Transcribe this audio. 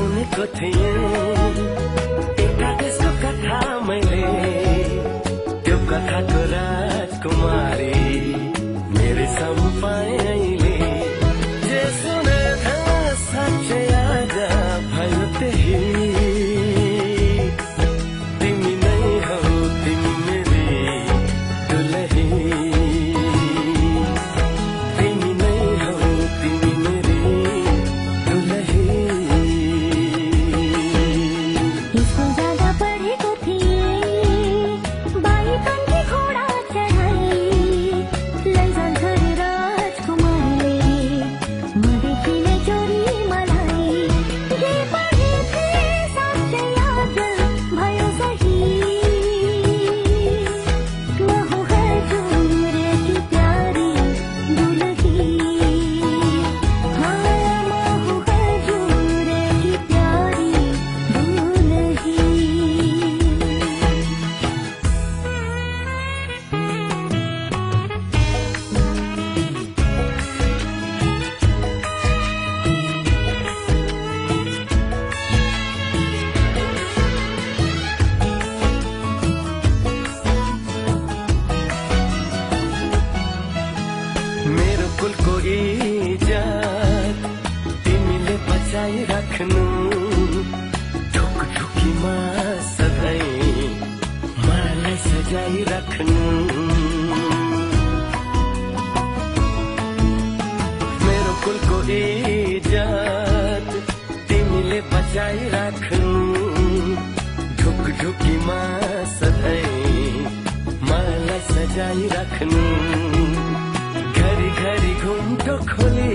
सुनेको थिएँ एउटा देशको कथा मैले, त्यो कथाको राजकुमारी मेरे सम्पाए अहिले। जे सुने था साँच्चै आज भयो त्यही, तिमी नै हौ तिमी मेरी दुलही, तिमी नै हौ तिमी मेरी दुलही। इसको ज्यादा पढेको थिएँ, बाइकन की घोडा चढाई लैजान्छ रे राजकुमारले, मदेखिने चोरी मलाई। जे पढे थिएँ साँच्चै याद भयो सही, म हूँ हजुर की प्यारी दुलही, हाँ म हूँ हजुर की प्यारी दुलही। मेरो कुलको इज्जत तिमीले बचाइराख्नु, ढुकढुकीमा सधैँ मलाई सजाइराख्नु। मेरो कुलको इज्जत तिमीले बचाइराख्नु, ढुकढुकीमा सधैँ मलाई सजाइराख्नु। घरी घरी घुम्टो खोली